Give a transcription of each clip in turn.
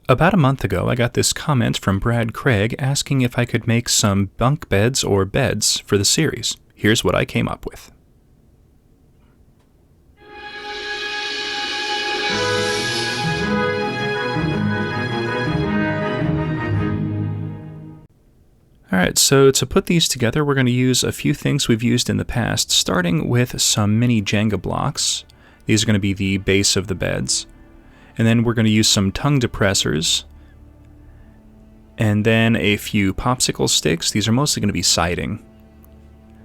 About a month ago, I got this comment from Brad Craig asking if I could make some bunk beds or beds for the series. Here's what I came up with. Alright, so to put these together, we're going to use a few things we've used in the past, starting with some mini Jenga blocks. These are going to be the base of the beds. And then we're going to use some tongue depressors. And then a few popsicle sticks. These are mostly going to be siding.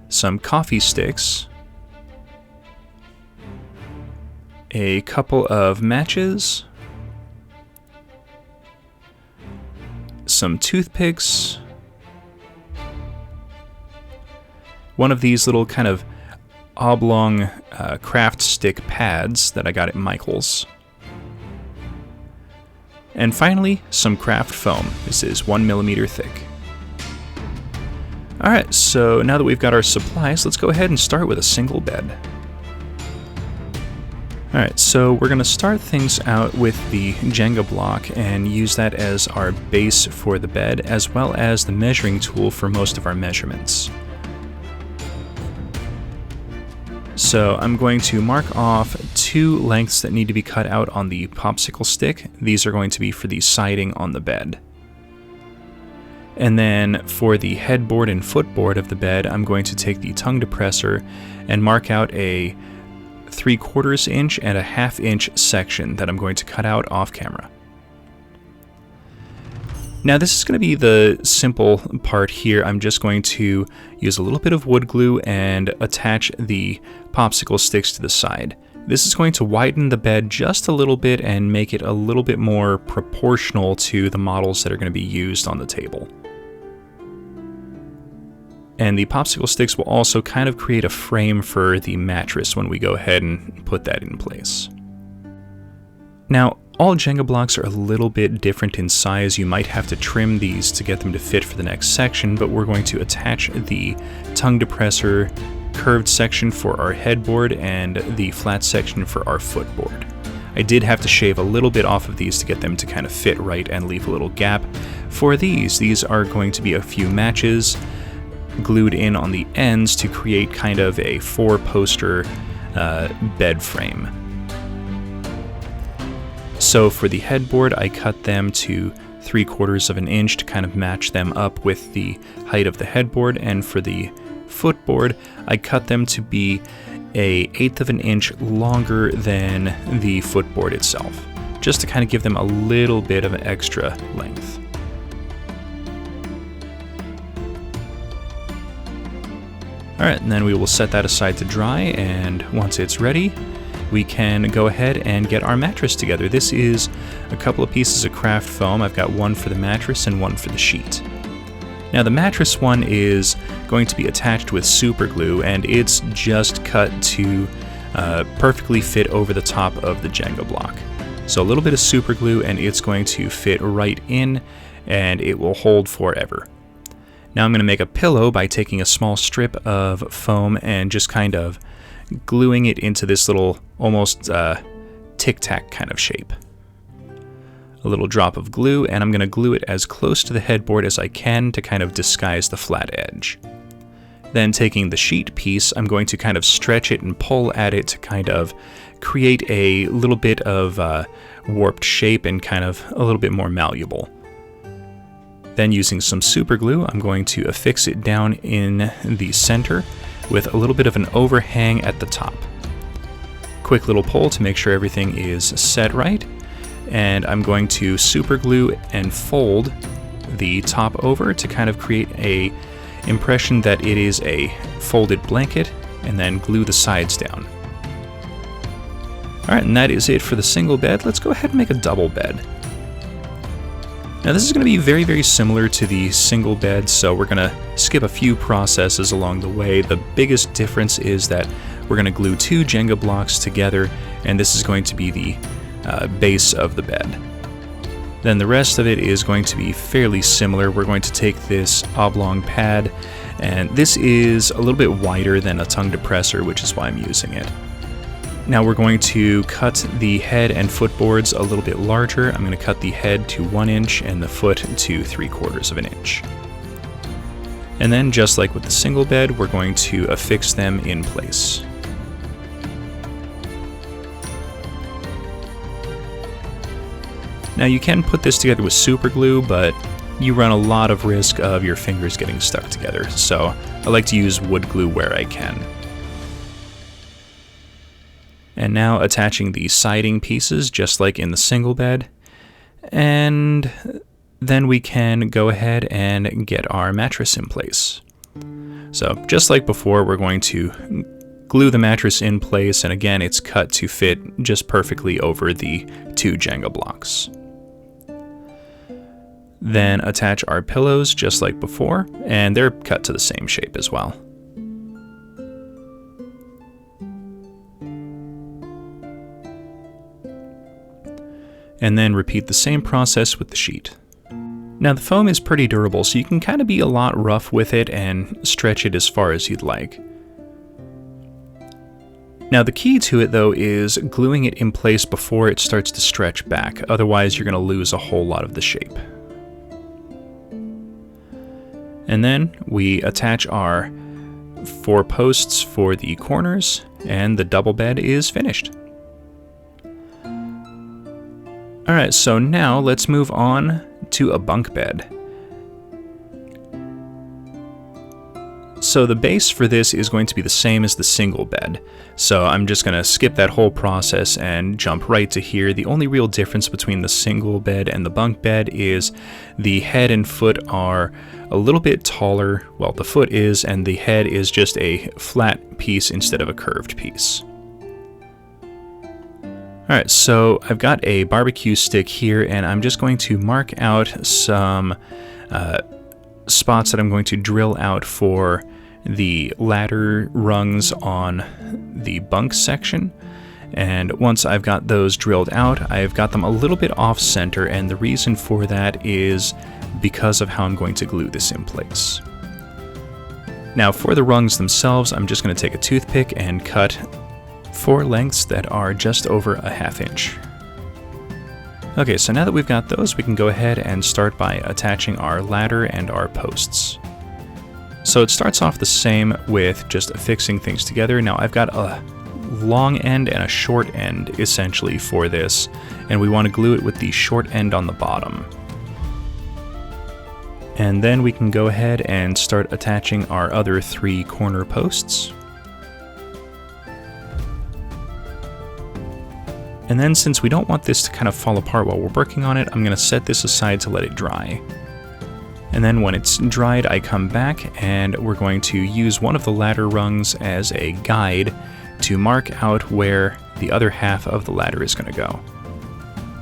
Some coffee sticks. A couple of matches. Some toothpicks. One of these little kind of oblong craft stick pads that I got at Michael's. And finally, some craft foam. This is 1mm thick. Alright, so now that we've got our supplies, let's go ahead and start with a single bed. Alright, so we're going to start things out with the Jenga block and use that as our base for the bed, as well as the measuring tool for most of our measurements. So I'm going to mark off 2 lengths that need to be cut out on the popsicle stick. These are going to be for the siding on the bed. And then for the headboard and footboard of the bed, I'm going to take the tongue depressor and mark out a 3/4 inch and a 1/2 inch section that I'm going to cut out off camera. Now this is going to be the simple part here. I'm just going to use a little bit of wood glue and attach the popsicle sticks to the side. This is going to widen the bed just a little bit and make it a little bit more proportional to the models that are going to be used on the table. And the popsicle sticks will also kind of create a frame for the mattress when we go ahead and put that in place. Now, all Jenga blocks are a little bit different in size. You might have to trim these to get them to fit for the next section, but we're going to attach the tongue depressor curved section for our headboard and the flat section for our footboard. I did have to shave a little bit off of these to get them to kind of fit right and leave a little gap. For these are going to be a few matches glued in on the ends to create kind of a 4-poster bed frame. So for the headboard, I cut them to 3/4 inch to kind of match them up with the height of the headboard, and for the footboard, I cut them to be a 1/8 inch longer than the footboard itself, just to kind of give them a little bit of an extra length. Alright, and then we will set that aside to dry, and once it's ready, we can go ahead and get our mattress together. This is a couple of pieces of craft foam. I've got one for the mattress and one for the sheet. Now the mattress one is going to be attached with super glue, and it's just cut to perfectly fit over the top of the Jenga block. So a little bit of super glue and it's going to fit right in, and it will hold forever. Now I'm going to make a pillow by taking a small strip of foam and just kind of gluing it into this little almost tic-tac kind of shape. A little drop of glue, and I'm going to glue it as close to the headboard as I can to kind of disguise the flat edge. Then taking the sheet piece, I'm going to kind of stretch it and pull at it to kind of create a little bit of warped shape and kind of a little bit more malleable. Then using some super glue, I'm going to affix it down in the center with a little bit of an overhang at the top. Quick little pull to make sure everything is set right, and I'm going to super glue and fold the top over to kind of create a impression that it is a folded blanket, and then glue the sides down. Alright, and that is it for the single bed. Let's go ahead and make a double bed. Now this is going to be very, very similar to the single bed, so we're going to skip a few processes along the way. The biggest difference is that we're going to glue 2 Jenga blocks together, and this is going to be the base of the bed. Then the rest of it is going to be fairly similar. We're going to take this oblong pad, and this is a little bit wider than a tongue depressor, which is why I'm using it. Now we're going to cut the head and footboards a little bit larger. I'm going to cut the head to 1 inch and the foot to 3/4 of an inch. And then, just like with the single bed, we're going to affix them in place. Now you can put this together with super glue, but you run a lot of risk of your fingers getting stuck together, so I like to use wood glue where I can. And now attaching the siding pieces, just like in the single bed, and then we can go ahead and get our mattress in place. So just like before, we're going to glue the mattress in place, and again, it's cut to fit just perfectly over the 2 Jenga blocks. Then attach our pillows just like before, and they're cut to the same shape as well. And then repeat the same process with the sheet. Now the foam is pretty durable, so you can kind of be a lot rough with it and stretch it as far as you'd like. Now the key to it though is gluing it in place before it starts to stretch back, otherwise you're going to lose a whole lot of the shape. And then we attach our 4 posts for the corners, and the double bed is finished. Alright, so now let's move on to a bunk bed. So the base for this is going to be the same as the single bed, so I'm just going to skip that whole process and jump right to here. The only real difference between the single bed and the bunk bed is the head and foot are a little bit taller. Well, the foot is, and the head is just a flat piece instead of a curved piece. Alright, so I've got a barbecue stick here, and I'm just going to mark out some spots that I'm going to drill out for the ladder rungs on the bunk section. And once I've got those drilled out, I've got them a little bit off center, and the reason for that is because of how I'm going to glue this in place. Now for the rungs themselves, I'm just going to take a toothpick and cut 4 lengths that are just over a 1/2 inch. Okay, so now that we've got those, we can go ahead and start by attaching our ladder and our posts. So it starts off the same with just affixing things together. Now I've got a long end and a short end essentially for this, and we want to glue it with the short end on the bottom. And then we can go ahead and start attaching our other 3 corner posts. And then, since we don't want this to kind of fall apart while we're working on it, I'm going to set this aside to let it dry. And then when it's dried, I come back and we're going to use one of the ladder rungs as a guide to mark out where the other half of the ladder is going to go.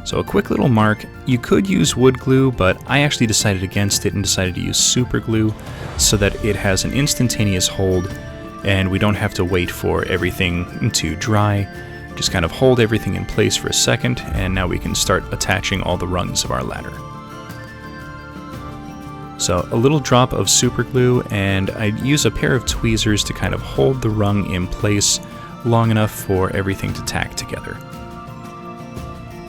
So a quick little mark. You could use wood glue, but I actually decided against it and decided to use super glue so that it has an instantaneous hold and we don't have to wait for everything to dry. Just kind of hold everything in place for a second, and now we can start attaching all the rungs of our ladder. So a little drop of super glue, and I use a pair of tweezers to kind of hold the rung in place long enough for everything to tack together.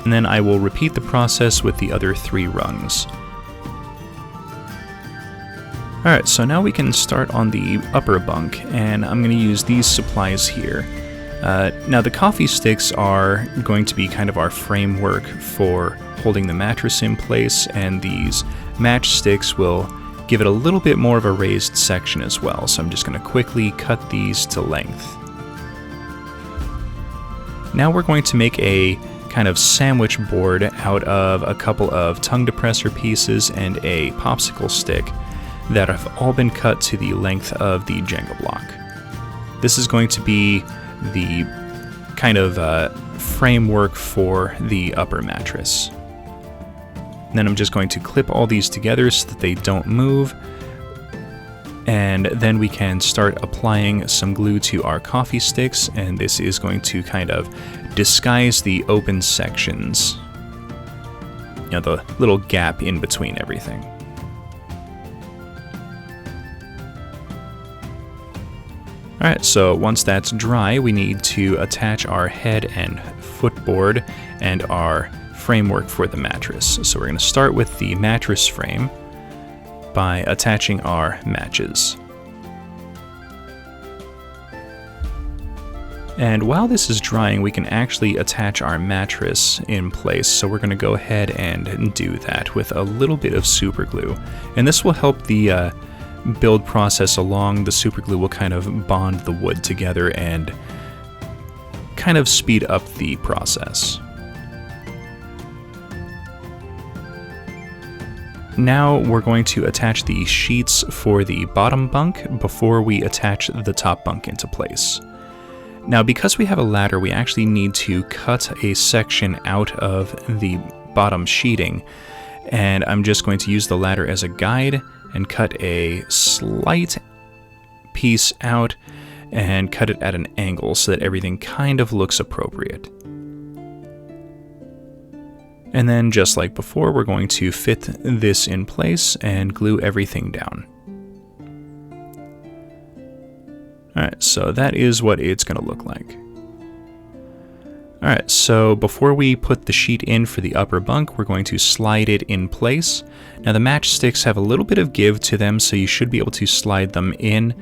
And then I will repeat the process with the other 3 rungs. Alright, so now we can start on the upper bunk, and I'm going to use these supplies here. Now the coffee sticks are going to be kind of our framework for holding the mattress in place, and these matchsticks will give it a little bit more of a raised section as well, so I'm just going to quickly cut these to length. Now we're going to make a kind of sandwich board out of a couple of tongue depressor pieces and a popsicle stick that have all been cut to the length of the Jenga block. This is going to be the kind of framework for the upper mattress. And then I'm just going to clip all these together so that they don't move, and then we can start applying some glue to our coffee sticks, and this is going to kind of disguise the open sections, you know, the little gap in between everything. Alright, so once that's dry, we need to attach our head and footboard and our framework for the mattress. So we're going to start with the mattress frame by attaching our matches. And while this is drying, we can actually attach our mattress in place. So we're going to go ahead and do that with a little bit of super glue. And this will help the build process along. The super glue will kind of bond the wood together and kind of speed up the process. Now we're going to attach the sheets for the bottom bunk before we attach the top bunk into place. Now, because we have a ladder, we actually need to cut a section out of the bottom sheeting, and I'm just going to use the ladder as a guide and cut a slight piece out and cut it at an angle so that everything kind of looks appropriate. And then, just like before, we're going to fit this in place and glue everything down. Alright, so that is what it's going to look like. Alright, so before we put the sheet in for the upper bunk, we're going to slide it in place. Now the matchsticks have a little bit of give to them, so you should be able to slide them in.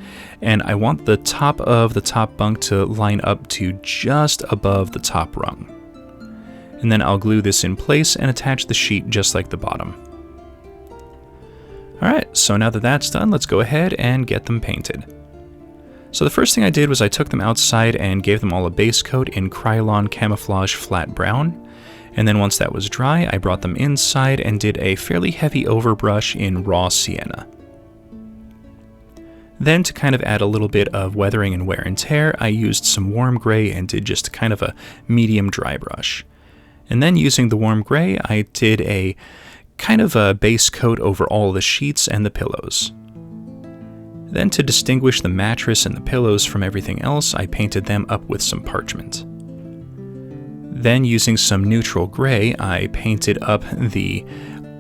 And I want the top of the top bunk to line up to just above the top rung. And then I'll glue this in place and attach the sheet just like the bottom. Alright, so now that that's done, let's go ahead and get them painted. So the first thing I did was I took them outside and gave them all a base coat in Krylon Camouflage Flat Brown. And then once that was dry, I brought them inside and did a fairly heavy overbrush in Raw Sienna. Then to kind of add a little bit of weathering and wear and tear, I used some warm gray and did just kind of a medium dry brush. And then using the warm gray, I did a kind of a base coat over all the sheets and the pillows. Then to distinguish the mattress and the pillows from everything else, I painted them up with some parchment. Then using some neutral gray, I painted up the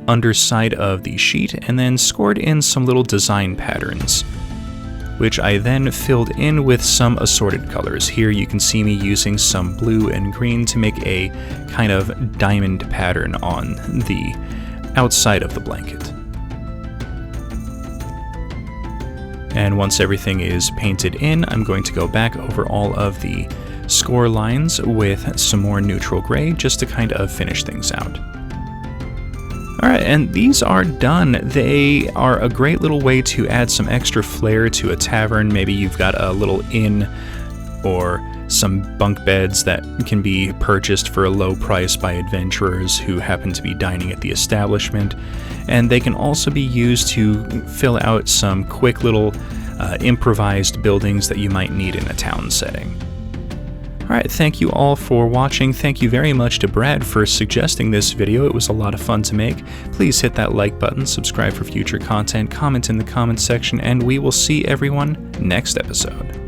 underside of the sheet and then scored in some little design patterns, which I then filled in with some assorted colors. Here you can see me using some blue and green to make a kind of diamond pattern on the outside of the blanket. And once everything is painted in, I'm going to go back over all of the score lines with some more neutral gray just to kind of finish things out. Alright, and these are done. They are a great little way to add some extra flair to a tavern. Maybe you've got a little inn or some bunk beds that can be purchased for a low price by adventurers who happen to be dining at the establishment. And they can also be used to fill out some quick little improvised buildings that you might need in a town setting. Alright, thank you all for watching. Thank you very much to Brad for suggesting this video. It was a lot of fun to make. Please hit that like button, subscribe for future content, comment in the comments section, and we will see everyone next episode.